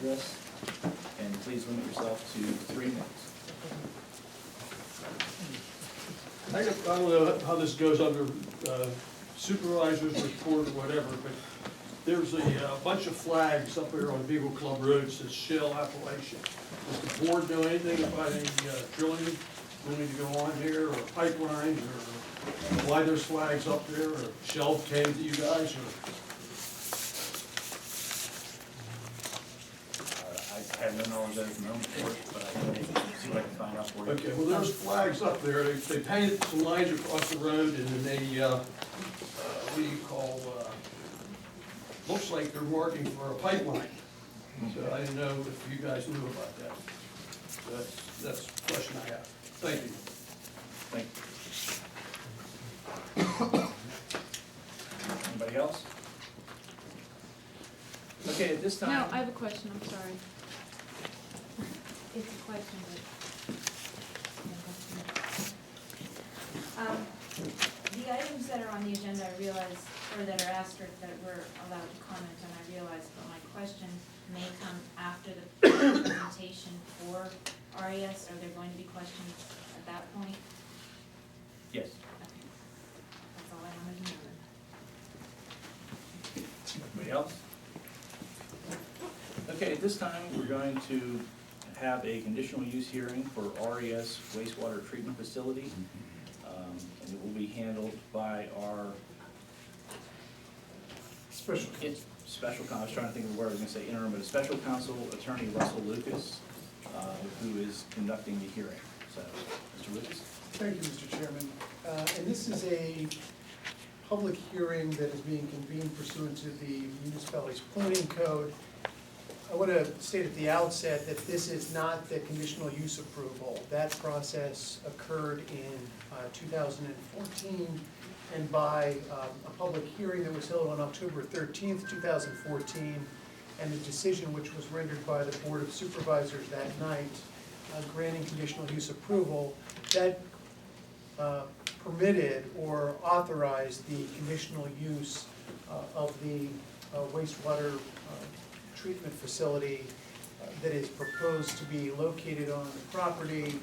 address, and please limit yourself to 3 minutes. I don't know how this goes under supervisor's report or whatever, but there's a bunch of flags up there on Beagle Club Road that says Shell Appalachian. Does the board know anything about any drilling going to go on here, or pipelines, or why there's flags up there, or Shell came to you guys, or? I have no knowledge of my own report, but I can see what I can find out for you. Okay, well, there's flags up there. They painted some lines across the road, and then they, what do you call, looks like they're marking for a pipeline. So I didn't know if you guys knew about that. So that's the question I have. Thank you. Thank you. Anybody else? Okay, at this time. No, I have a question, I'm sorry. It's a question, but. The items that are on the agenda, I realize, or that are asterisked that we're allowed to comment on, I realize, but my question may come after the presentation for RES. Are there going to be questions at that point? Yes. Okay. That's all I wanted to know. Anybody else? Okay, at this time, we're going to have a conditional use hearing for RES wastewater treatment facility. And it will be handled by our Special. I was trying to think of the word I was going to say interim, but a special counsel attorney, Russell Lucas, who is conducting the hearing. So, Mr. Lucas? Thank you, Mr. Chairman. And this is a public hearing that is being convened pursuant to the municipality's planning code. I want to state at the outset that this is not the conditional use approval. That process occurred in 2014, and by a public hearing that was held on October 13th, 2014, and a decision which was rendered by the Board of Supervisors that night granting conditional use approval, that permitted or authorized the conditional use of the wastewater treatment facility that is proposed to be located on the property,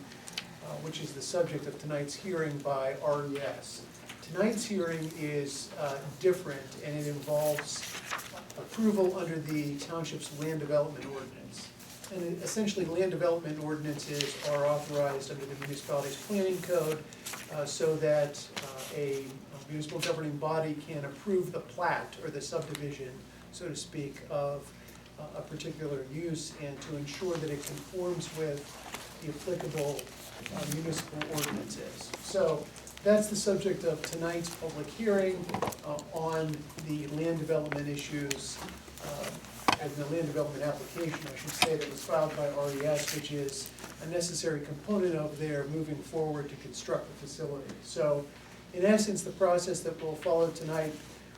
which is the subject of tonight's hearing by RES. Tonight's hearing is different, and it involves approval under the Township's land development ordinance. And essentially, land development ordinances are authorized under the municipality's planning code so that a municipal governing body can approve the plat or the subdivision, so to speak, of a particular use, and to ensure that it conforms with the applicable municipal ordinances. So that's the subject of tonight's public hearing on the land development issues, and the land development application, I should say, that was filed by RES, which is a necessary component of their moving forward to construct the facility. So in essence, the process that will follow tonight,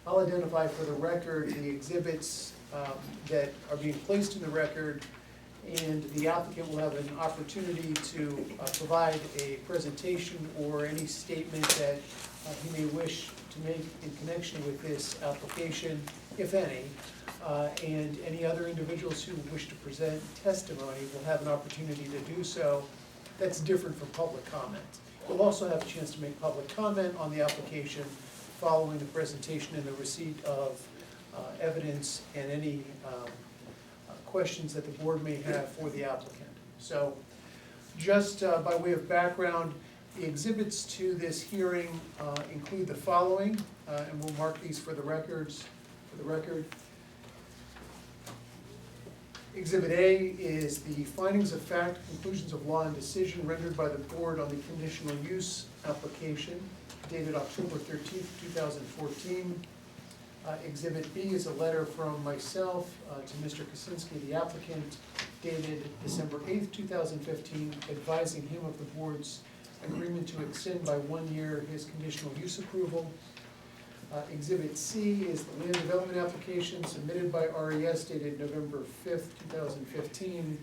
I'll identify for the record the exhibits that are being placed in the record, and the applicant will have an opportunity to provide a presentation or any statement that he may wish to make in connection with this application, if any, and any other individuals who wish to present testimony will have an opportunity to do so. That's different from public comment. You'll also have a chance to make public comment on the application following the presentation and the receipt of evidence and any questions that the board may have for the applicant. So just by way of background, the exhibits to this hearing include the following, and we'll mark these for the record. Exhibit A is the findings of fact, conclusions of law, and decision rendered by the board on the conditional use application dated October 13th, 2014. Exhibit B is a letter from myself to Mr. Kaczynski, the applicant, dated December 8th, 2015, advising him of the board's agreement to extend by 1 year his conditional use approval. Exhibit C is the land development application submitted by RES dated November 5th, 2015,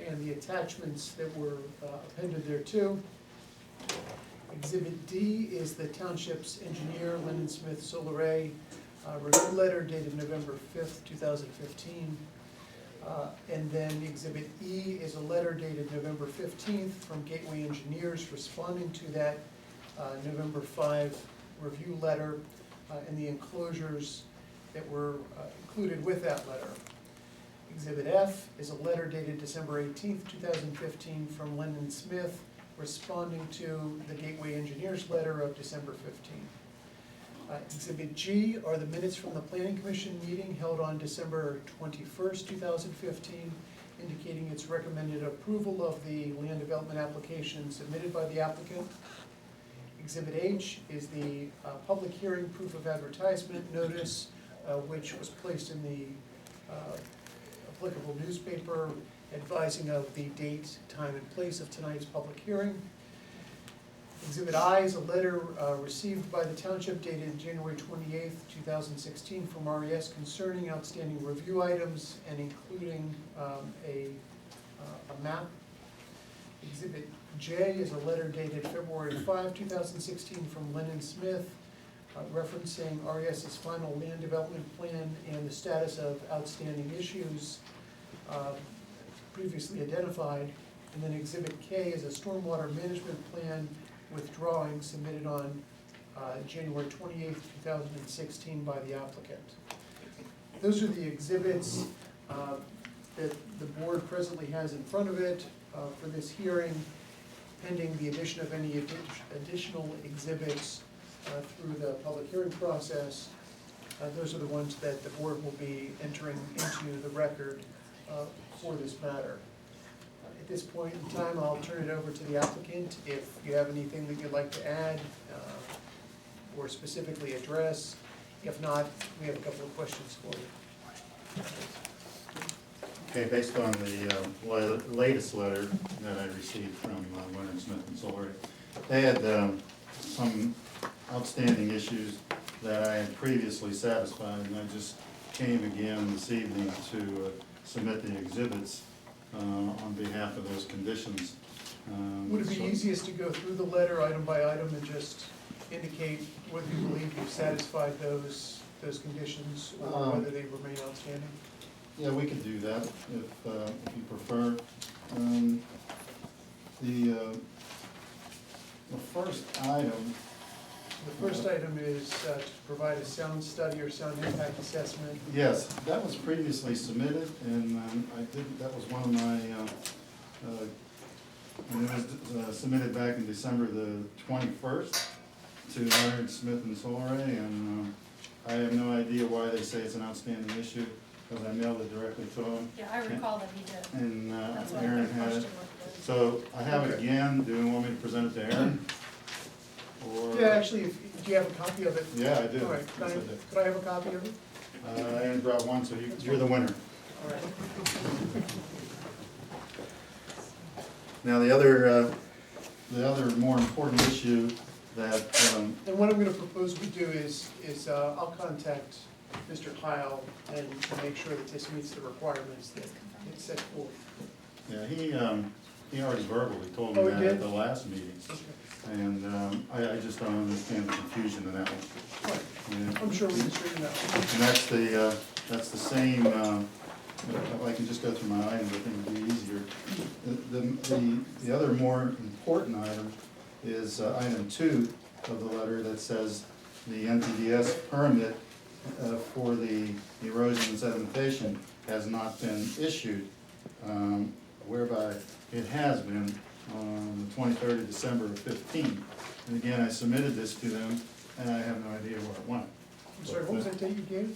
and the attachments that were appended thereto. Exhibit D is the township's engineer, Lennon Smith Solaray, review letter dated November 5th, 2015. And then Exhibit E is a letter dated November 15th from Gateway Engineers responding to that November 5 review letter and the enclosures that were included with that letter. Exhibit F is a letter dated December 18th, 2015 from Lyndon Smith responding to the Gateway Engineers letter of December 15th. Exhibit G are the minutes from the Planning Commission meeting held on December 21st, 2015, indicating its recommended approval of the land development application submitted by the applicant. Exhibit H is the public hearing proof of advertisement notice, which was placed in the applicable newspaper advising of the date, time, and place of tonight's public hearing. Exhibit I is a letter received by the Township dated January 28th, 2016 from RES concerning outstanding review items and including a map. Exhibit J is a letter dated February 5, 2016 from Lennon Smith referencing RES's final land development plan and the status of outstanding issues previously identified. And then Exhibit K is a stormwater management plan with drawings submitted on January 28th, 2016 by the applicant. Those are the exhibits that the board presently has in front of it for this hearing, pending the addition of any additional exhibits through the public hearing process. Those are the ones that the board will be entering into the record for this matter. At this point in time, I'll turn it over to the applicant. If you have anything that you'd like to add or specifically address. If not, we have a couple of questions for you. Okay, based on the latest letter that I received from Leonard Smith and Solary, they had some outstanding issues that I had previously satisfied, and I just came again this evening to submit the exhibits on behalf of those conditions. Would it be so- easiest to go through the letter item by item and just indicate whether you believe you've satisfied those conditions or whether they remain outstanding? Yeah, we could do that if you prefer. The first item, The first item is to provide a sound study or sound impact assessment. yes, that was previously submitted, and that was one of my, and it was submitted back in December the 21st to Leonard Smith and Solary, and I have no idea why they say it's an outstanding issue, because I mailed it directly to them. Yeah, I recall that he did. And That's what Aaron the had question it. was. So I have it Okay. again. Do you want me to present it to Aaron? Or? Yeah, actually, do you have a copy of it? Yeah, I do. All right, Yes, I do. could I have a copy of it? Aaron brought one, so you're the winner. All right. Now, the other more important issue that, And what I'm gonna propose we do is I'll contact Mr. Kyle and make sure that this meets the requirements that it's set forth. yeah, he already verbally told Oh, me he that did? at the last meeting. Okay. And I just don't understand the confusion in that one. All right. Yeah. I'm sure we can straighten it out. And that's the same, if I can just go through my items, I think it'd be easier. The other more important item is item 2 of the letter that says the NPDS permit for the erosion and sedimentation has not been issued, whereby it has been on the 23rd of December of 15. And again, I submitted this to them, and I have no idea where it went. I'm sorry, what was that date you gave?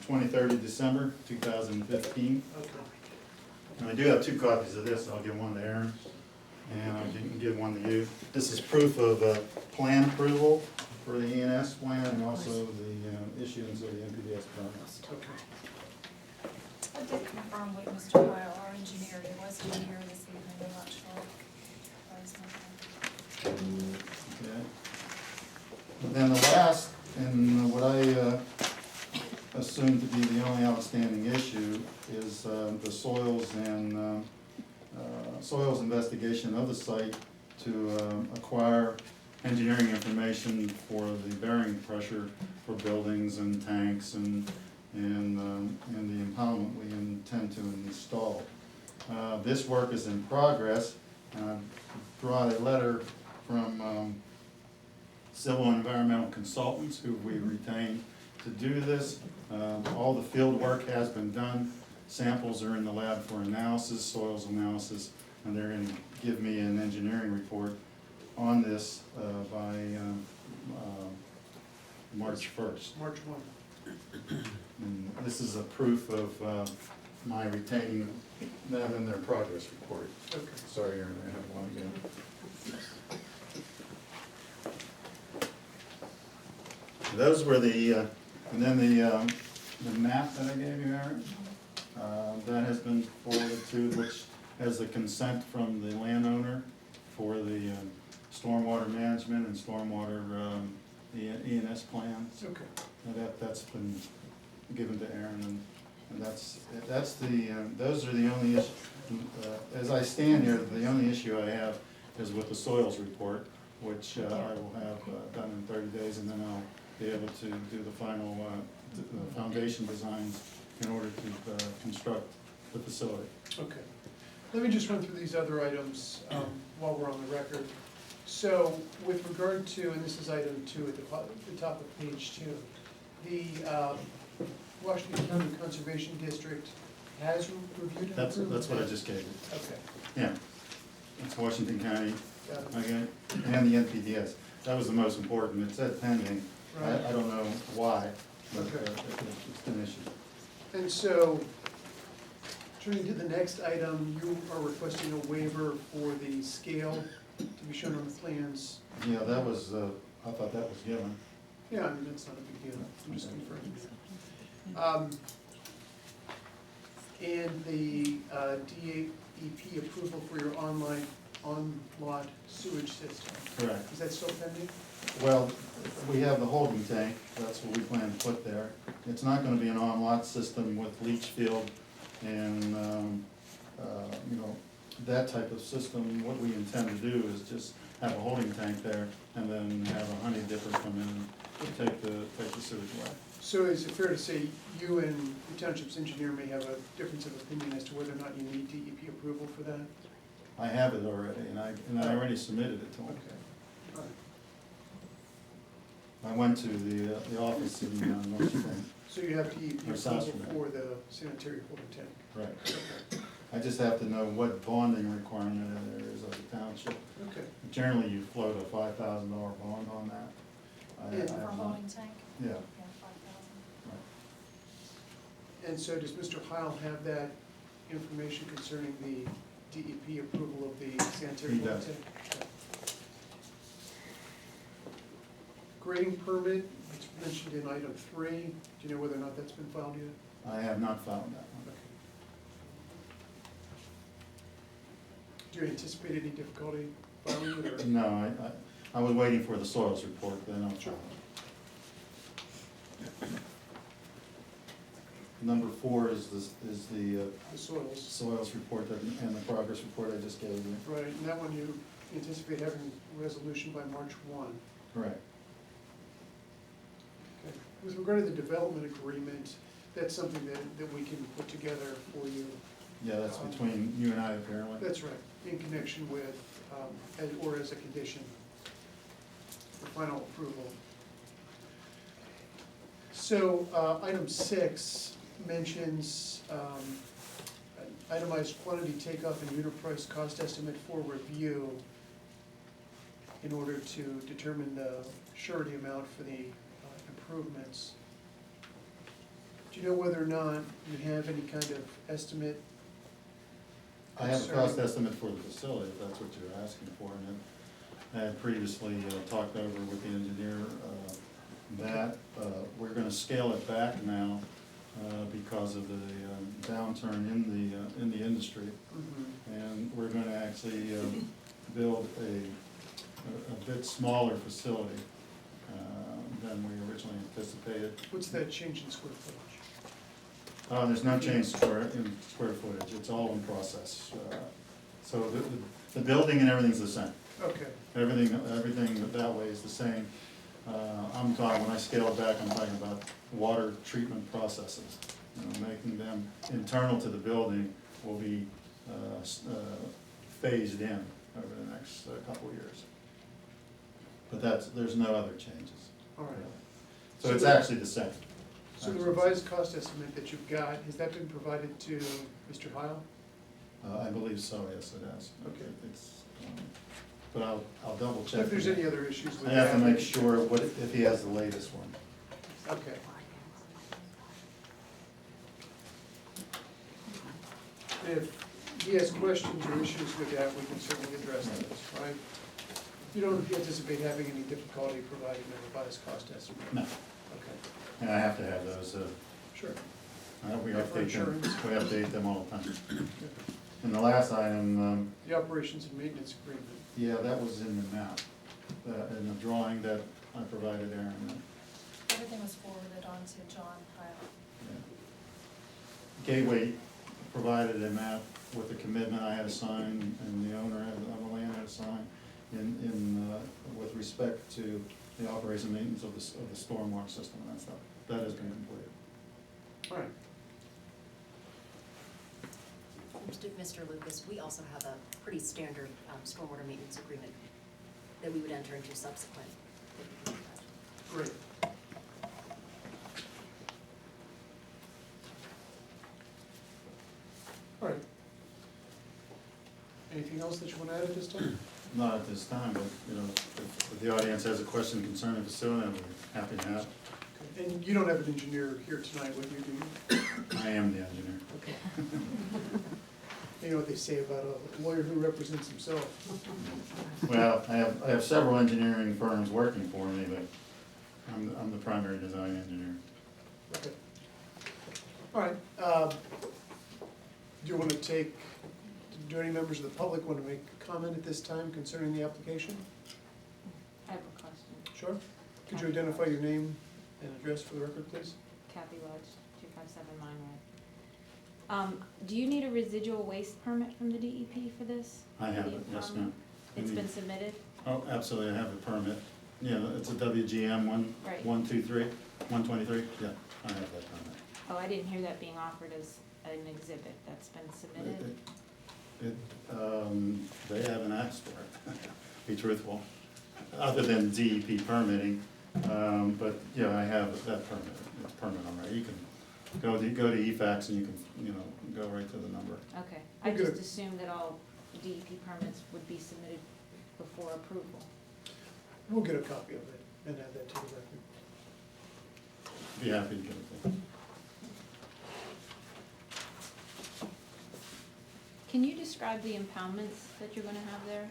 23rd of December, 2015. Okay. And I do have 2 copies of this. I'll give one to Aaron, and I can give one to you. This is proof of plan approval for the ENS plan and also the issuance of the NPDS permits. Okay. I did confirm with Mr. Kyle, our engineer, he was in here this evening, I'm not sure. why he's not here. Okay. And then the last, and what I assume to be the only outstanding issue is the soils investigation of the site to acquire engineering information for the bearing pressure for buildings and tanks and and the impoundment we intend to install. This work is in progress. I brought a letter from civil and environmental consultants who we retained to do this. All the field work has been done. Samples are in the lab for analysis, soils analysis, and they're gonna give me an engineering report on this by March 1st. March 1. And this is a proof of my retaining them in their progress report. Okay. Sorry, Aaron, I have one again. Those were the, and then the map that I gave you, Aaron, that has been forwarded to, which has the consent from the landowner for the stormwater management and stormwater E&S plans. Okay. And that's been given to Aaron, and that's the, those are the only issues. As I stand here, the only issue I have is with the soils report, which I will have done in 30 days, and then I'll be able to do the final the foundation designs in order to construct the facility. Okay. Let me just run through these other items while we're on the record. So with regard to, and this is item 2 at the top of page 2, the Washington County Conservation District has reviewed and approved. That's what I just gave you. Okay. Yeah, it's Washington County, Got it. okay, and the NPDS. That was the most important. It said pending. Right. I don't know why, but Okay. it's been issued. And so, turning to the next item, you are requesting a waiver for the scale to be shown on the plans. Yeah, that was, I thought that was given. Yeah, I mean, that's not a big deal, I'm just Okay. confirming. And the DEP approval for your on-lot sewage system, Correct. is that still pending? Well, we have the holding tank, that's what we plan to put there. It's not gonna be an on-lot system with leach field and, you know, that type of system. What we intend to do is just have a holding tank there and then have a honey dipper come in and take the sewage away. So is it fair to say you and the township's engineer may have a difference of opinion as to whether or not you need DEP approval for that? I have it already, and I already submitted it to Okay, them. all right. I went to the office in North Spring. So you have DEP Or South approval Sudan. for the sanitary holding tank? Right. I just have to know what bonding requirement there is of the township. Okay. Generally, you float a $5,000 bond on that. I Yeah. For have not- holding tank? Yeah, Yeah, 5,000. right. And so does Mr. Heil have that information concerning the DEP approval of the sanitary He holding does. tank? Okay. Grading permit, it's mentioned in item 3. Do you know whether or not that's been filed yet? I have not found that one. Okay. Do you anticipate any difficulty filing it, or? No, I was waiting for the soils report, then I'll Sure. file it. Number 4 is the The soils? soils report and the progress report I just gave you. Right, and that one you anticipate having resolution by March 1. Correct. Okay. With regard to the development agreement, that's something that we can put together for you. Yeah, that's between you and I apparently. That's right, in connection with, or as a condition for final approval. So, item 6 mentions an itemized quantity takeoff and unit price cost estimate for review in order to determine the surety amount for the improvements. Do you know whether or not you have any kind of estimate? I have a cost estimate for the facility, if that's what you're asking for, and I had previously talked over with the engineer that we're gonna scale it back now because of the downturn in the industry. Mhm. And we're gonna actually build a bit smaller facility than we originally anticipated. What's that change in square footage? There's no change in square footage, it's all in process. So the building and everything's the same. Okay, Everything that way is the same. I'm talking, when I scale it back, I'm talking about water treatment processes. You know, making them internal to the building will be phased in over the next couple of years. But there's no other changes. All right. So it's actually the same. So the revised cost estimate that you've got, has that been provided to Mr. Heil? I believe so, yes, it has. Okay. But I'll double check. If there's any other issues with I that. have to make sure if he has the latest one. Okay. If he has questions or issues with that, we can certainly address those, right? You don't anticipate having any difficulty providing a revised cost estimate? No, Okay, and I have to have those, sure. we Yeah, for update them all the time. And the last item, The operations and maintenance agreement. yeah, that was in the map, in the drawing that I provided Aaron. Everything was forwarded on to John Pyle. Yeah. Gateway provided a map with the commitment I had to sign, and the owner of the land had to sign, with respect to the operation and maintenance of the stormwater system and that stuff. That has been completed. All right. Mr. Lucas, we also have a pretty standard stormwater maintenance agreement that we would enter into subsequent. Great. All right. Anything else that you want to add at this time? Not at this time, but, you know, if the audience has a question concerning the facility, I'm happy to have. Okay. And you don't have an engineer here tonight with you, do you? I am the engineer. Okay. You know what they say about a lawyer who represents himself. Well, I have several engineering firms working for me, but I'm the primary design engineer. Okay. All right. Do you want to do any members of the public want to make a comment at this time concerning the application? I have a question. Sure. Could you identify your name and address for the record, please? Kathy Lodge, 257 Mine Road. Do you need a residual waste permit from the DEP for this? I have The it, yes, impoundment? ma'am. It's been submitted? Oh, absolutely, I have a permit. Yeah, it's a WGM Right. 123, 123, yeah, I have that permit. Oh, I didn't hear that being offered as an exhibit. That's been submitted? They haven't asked for it, be truthful, other than DEP permitting. But, yeah, I have that permit already. You can go to EFAX and you can, go right to the number. Okay. I We're good. just assumed that all DEP permits would be submitted before approval. We'll get a copy of it and add that to the record. Be happy to give it to you. Can you describe the impoundments that you're gonna have there?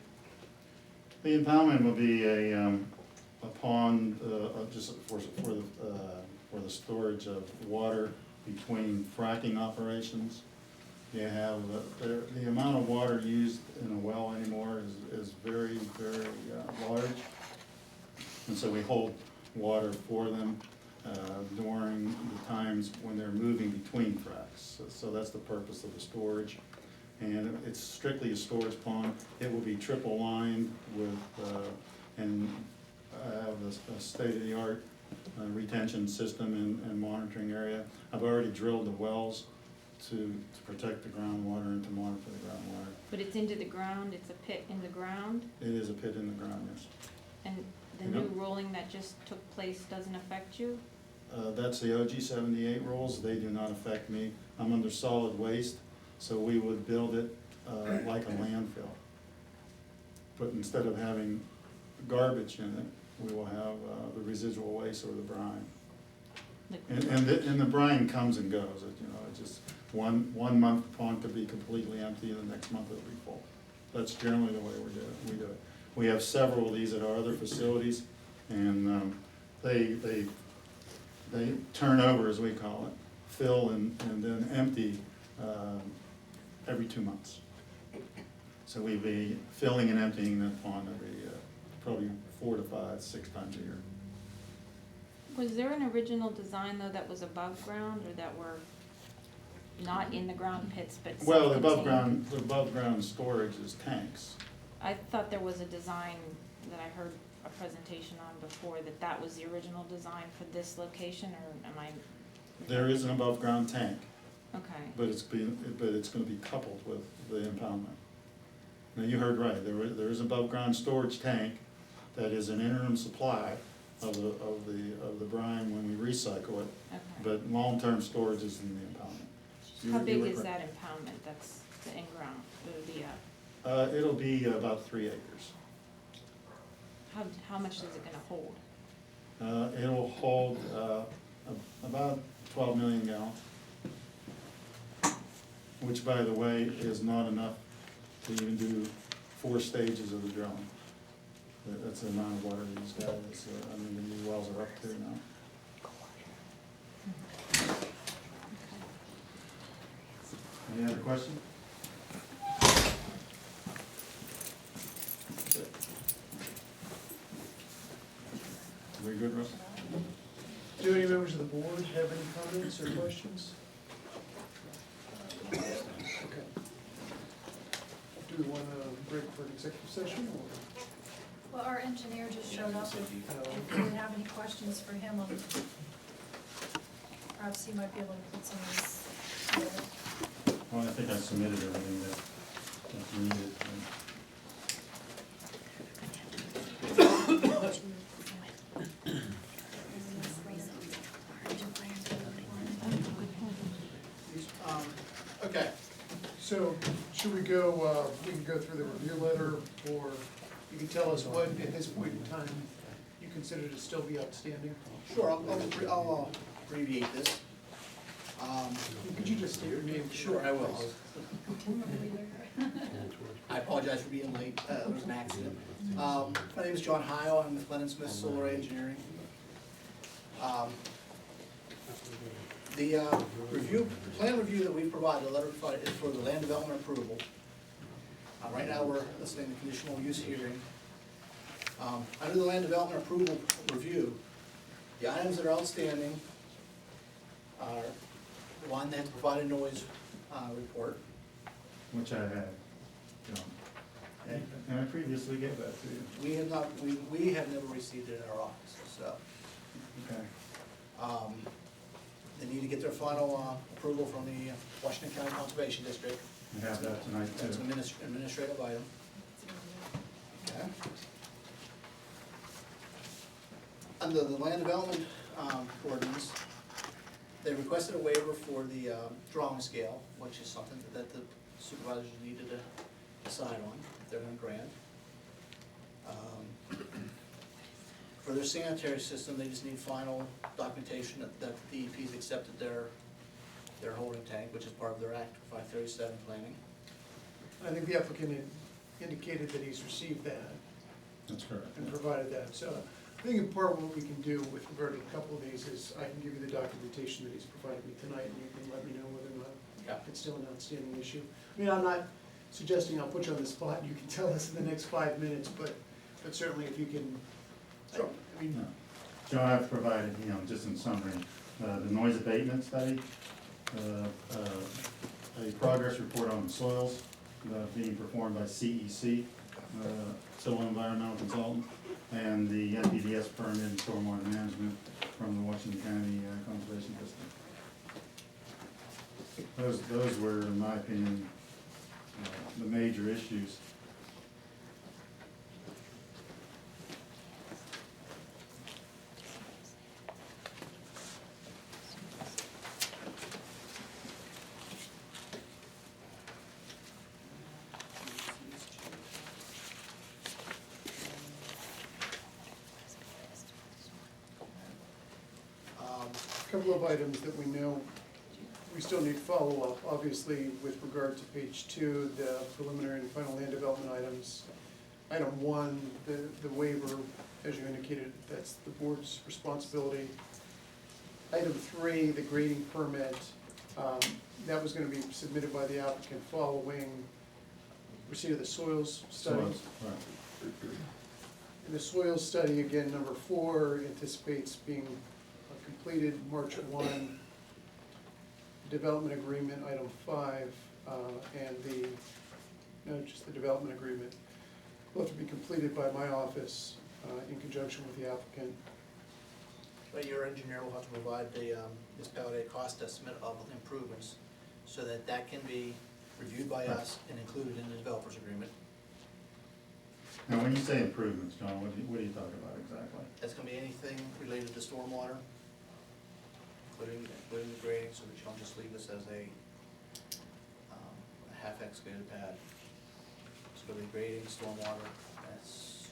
The impoundment will be a pond, just for the storage of water between fracking operations. You have, the amount of water used in a well anymore is very, very large. And so we hold water for them during the times when they're moving between fracks. So that's the purpose of the storage. And it's strictly a storage pond. It will be triple lined with, and have a state-of-the-art retention system and monitoring area. I've already drilled the wells to protect the groundwater and to monitor the groundwater. But it's into the ground, it's a pit in the ground, It is a pit in the ground, yes. and the Yep. new rolling that just took place doesn't affect you? That's the OG 78 rules. They do not affect me. I'm under solid waste, so we would build it like a landfill. But instead of having garbage in it, we will have the residual waste or the brine. And the brine comes and goes, it's just one month the pond could be completely empty and the next month it'll be full. That's generally the way we do it. We have several of these at our other facilities, and they turn over, as we call it, fill and then empty every 2 months. So we'd be filling and emptying that pond every, probably 4 to 5, 6 times a year. Was there an original design though that was above ground or that were not in the ground pits but Well, the self-contained? above ground storage is tanks. I thought there was a design that I heard a presentation on before, that was the original design for this location, or am I? There is an above-ground tank, Okay, but it's gonna be coupled with the impoundment. Now, you heard right, there is above-ground storage tank that is an interim supply of the brine when we recycle it, okay. but long-term storage is in the impoundment. How You big were is correct. that impoundment, that's the in-ground, the, It'll be about 3 acres. how much is it gonna hold? It'll hold about 12 million gallons, which, by the way, is not enough to even do 4 stages of the drilling. That's the amount of water these guys, the new wells are up to now. Any other questions? Very good, Russ? Do any members of the board have any comments or questions? Okay. Do we want to break for an executive session, or? Well, our engineer just showed up, if you would have any questions for him, perhaps he might be able to put some of this together. Well, I think I submitted everything that's needed. Okay, so should we go, we can go through the review letter, or you can tell us what, at this point in time, you consider to still be outstanding? Sure, I'll abbreviate this. Could you just state your name? Sure, I will. I apologize for being late, there was an accident. My name is John Heil, I'm with Lennon Smith Solar Engineering. The plan review that we provided, the letter provided, is for the land development approval. Right now, we're listening to conditional use hearing. Under the land development approval review, the items that are outstanding are, one, they have to provide a noise report. Which I had, John. And I previously gave that to you. We have not, we have never received it in our office, so. Okay. They need to get their final approval from the Washington County Conservation District. We have that tonight That's too. an administrative item. Okay. Under the land development ordinance, they requested a waiver for the drawing scale, which is something that the supervisors needed to decide on, if they're gonna grant. For their sanitary system, they just need final documentation that the DEP's accepted their holding tank, which is part of their Act 537 planning. I think the applicant had indicated that he's received that That's correct. and provided that, so I think in part what we can do with regard to a couple of these is I can give you the documentation that he's provided me tonight, and you can let me know whether or Yeah. not it's still an outstanding issue. I mean, I'm not suggesting I'll put you on the spot, and you can tell us in the next 5 minutes, but certainly if you can, Sure. I mean, No. John, I've provided, just in summary, the noise abatement study, a progress report on the soils being performed by CEC, Civil Environmental Consultant, and the NPDS permit and stormwater management from the Washington County Conservation District. Those were, in my opinion, the major issues. a couple of items that we know we still need follow-up, obviously, with regard to page 2, the preliminary and final land development items. Item 1, the waiver, as you indicated, that's the board's responsibility. Item 3, the grading permit, that was gonna be submitted by the applicant following receipt of the soils study. Soils, right. And the soils study, again, number 4, anticipates being completed March 1. Development agreement, item 5, just the development agreement, will have to be completed by my office in conjunction with the applicant. But your engineer will have to provide the municipality a cost estimate of improvements so that that can be reviewed by us and included in the developer's agreement. Now, when you say improvements, John, what are you talking about exactly? That's gonna be anything related to stormwater, including the grading, so that you don't just leave this as a half excavated pad. It's gonna be grading, stormwater, that's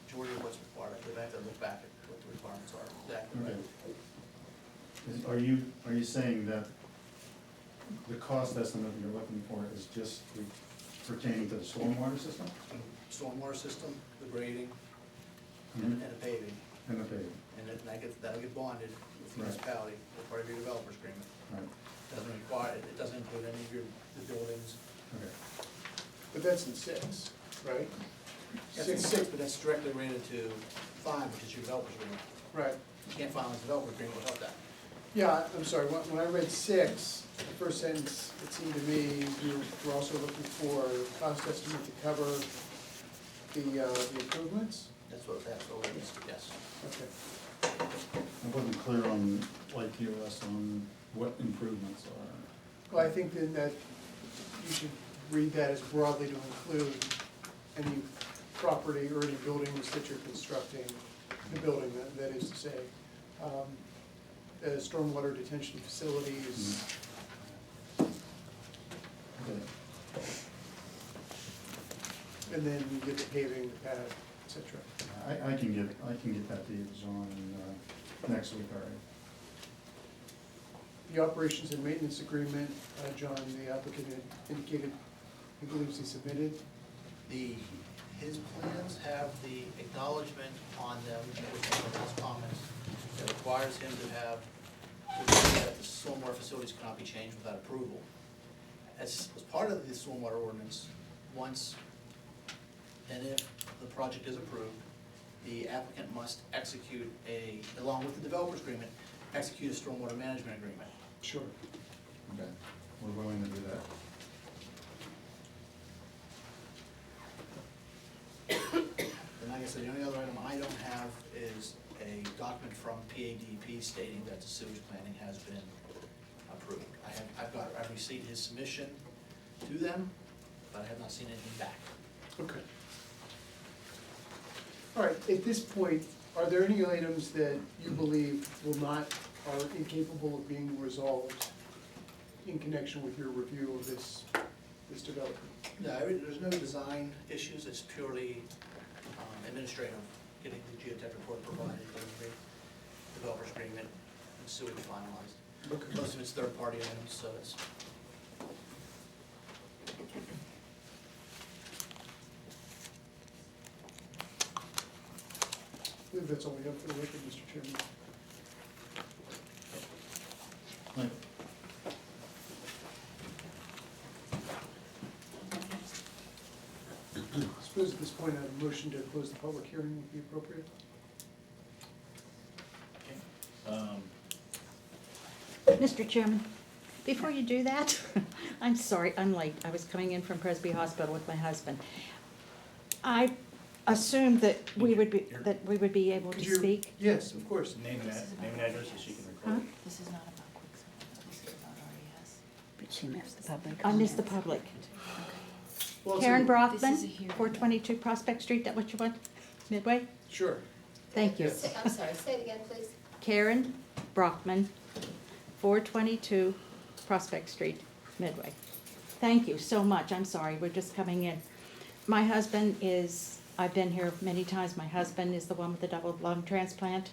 majority of what's required. We have to look back at what the requirements are, exactly right. Okay. Are you saying that the cost estimate you're looking for is just pertaining to the stormwater system? Stormwater system, the grading, Mhm. and the paving, And the paving, and that'll get bonded with the Right. municipality, as part of your developer's agreement. right, Doesn't require, it doesn't include any of the buildings. okay. But that's in 6, right? That's in 6, but that's directly related to 5, which is your developer's agreement. Right. You can't file a developer agreement without that. Yeah, I'm sorry, when I read 6, the first sentence, it seemed to me, you were also looking for cost estimate to cover the improvements? That's what it is, yes. Okay. I wasn't clear on, like US, on what improvements are. Well, I think then that you should read that as broadly to include any property or any buildings that you're constructing, the building, that is to say. Stormwater detention facilities, Okay. and then you get the paving, the pad, et cetera. I can get that to you, John, next week, all right. The operations and maintenance agreement, John, the applicant had indicated he believes he submitted. His plans have the acknowledgement on them, which are his comments, that requires him to have, that the stormwater facilities cannot be changed without approval. As part of the stormwater ordinance, once and if the project is approved, the applicant must execute along with the developer's agreement, execute a stormwater management agreement. Sure. Okay, we're willing to do that. And like I said, the only other item I don't have is a document from PADP stating that the sewage planning has been approved. I've received his submission to them, but I have not seen anything back. Okay. All right, at this point, are there any items that you believe are incapable of being resolved in connection with your review of this development? No, there's no design issues, it's purely administrative, getting the geotech report provided, getting the developer's agreement, and sewage finalized. Okay. Most of it's third-party items, so it's. I believe that's all we have for the record, Mr. Chairman. Right. I suppose at this point, a motion to close the public hearing would be appropriate. Mr. Chairman, before you do that, I'm sorry, I'm late. I was coming in from Presby Hospital with my husband. I assumed that we would be able to Could you- speak. Yes, of course. Name and address so she can Huh? record. This is not about Quicksilver, this is about RES. But she missed the public. I missed the public. Well, Karen so- Brockman, This is a hearing. 422 Prospect Street, that what you want? Midway? Sure. Thank you. I'm sorry, say it again, please. Karen Brockman, 422 Prospect Street, Midway. Thank you so much. I'm sorry, we're just coming in. My husband is, I've been here many times, my husband is the one with the double lung transplant.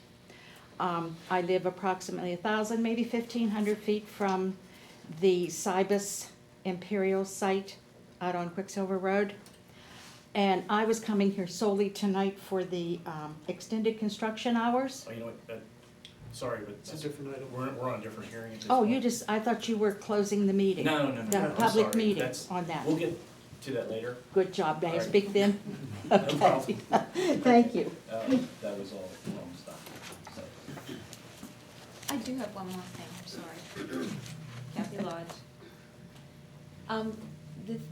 I live approximately 1,000, maybe 1,500 feet from the Cibus Imperial site out on Quicksilver Road. And I was coming here solely tonight for the extended construction hours. Oh, you know what, sorry, but It's a different item. we're on a different hearing at this Oh, point. you just, I thought you were closing the meeting. No, The I'm public sorry. meeting That's- on that. We'll get to that later. Good job. May I All right. speak then? No Okay. problem. Thank you. That was all stuff, so. I do have one more thing, I'm sorry. Kathy Lodge.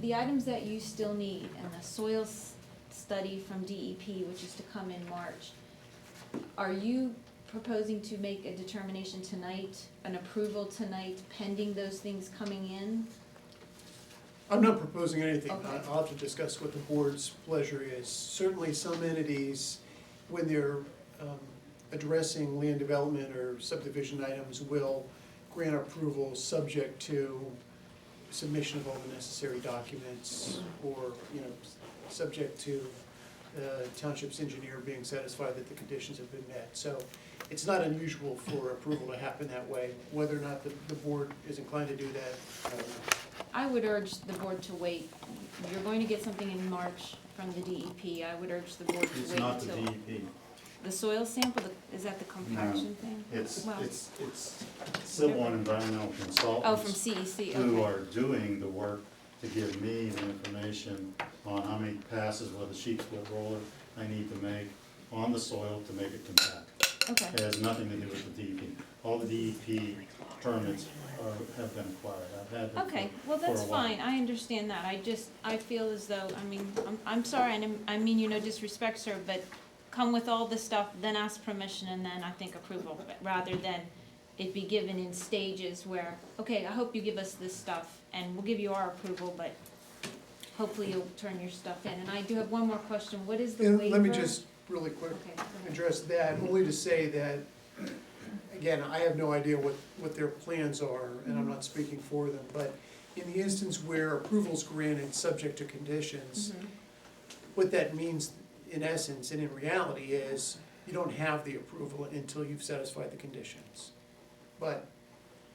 The items that you still need and the soils study from DEP, which is to come in March. Are you proposing to make a determination tonight, an approval tonight, pending those things coming in? I'm not proposing anything. Okay. I'll have to discuss what the board's pleasure is. Certainly some entities, when they're addressing land development or subdivision items, will grant approval subject to submission of all the necessary documents, or, subject to the township's engineer being satisfied that the conditions have been met. So it's not unusual for approval to happen that way. Whether or not the board is inclined to do that, I don't know. I would urge the board to wait. You're going to get something in March from the DEP. I would urge the board to It's wait not the until. DEP. The soil sample, is that the compaction thing? It's, Wow. it's civil and environmental consultants. Oh, from CEC, Who okay. are doing the work to give me the information on how many passes with a sheet split roller I need to make on the soil to make it compact. Okay. It has nothing to do with the DEP. All the DEP permits have been acquired. I've had them Okay, for well, that's a while. fine, I understand that, I feel as though, I'm sorry, and I mean you no disrespect, sir, but come with all the stuff, then ask permission, and then I think approval, rather than it be given in stages where, okay, I hope you give us this stuff, and we'll give you our approval, but hopefully you'll turn your stuff in, and I do have one more question, what is the And waiver? let me just really quick Okay, go ahead. address that, only to say that, again, I have no idea what their plans are, and I'm not speaking for them, but in the instance where approval's granted subject to conditions, Mhm. what that means in essence and in reality is you don't have the approval until you've satisfied the conditions. But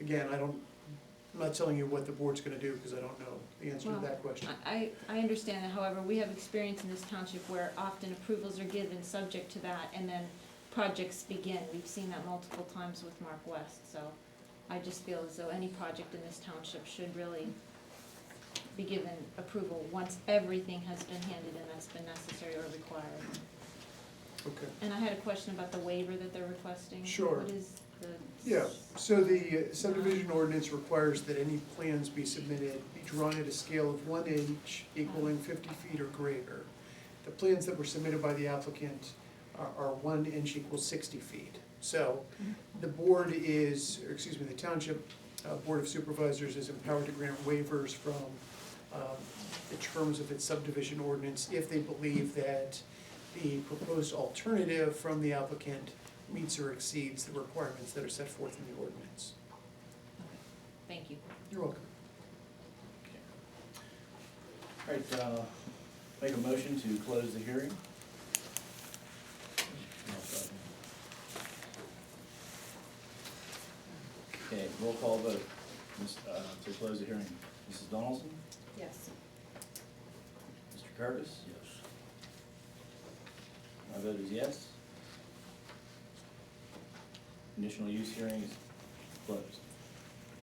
again, I'm not telling you what the board's gonna do, because I don't know the answer to Well, that question. I understand that, however, we have experience in this township where often approvals are given subject to that, and then projects begin. We've seen that multiple times with Mark West, so I just feel as though any project in this township should really be given approval once everything has been handed in that's been necessary or required. Okay. And I had a question about the waiver that they're requesting. Sure. What is the? Yeah, so the subdivision ordinance requires that any plans be submitted, be drawn at a scale of 1 inch equaling 50 feet or greater. The plans that were submitted by the applicant are 1 inch equals 60 feet. So the board is, or excuse me, the Township Board of Supervisors is empowered to grant waivers from the terms of its subdivision ordinance if they believe that the proposed alternative from the applicant meets or exceeds the requirements that are set forth in the ordinance. Okay, thank you. You're welcome. All right, make a motion to close the hearing. Okay, roll call vote, to close the hearing. Mrs. Donaldson? Yes. Mr. Curtis? Yes. My vote is yes. Conditional use hearing is closed.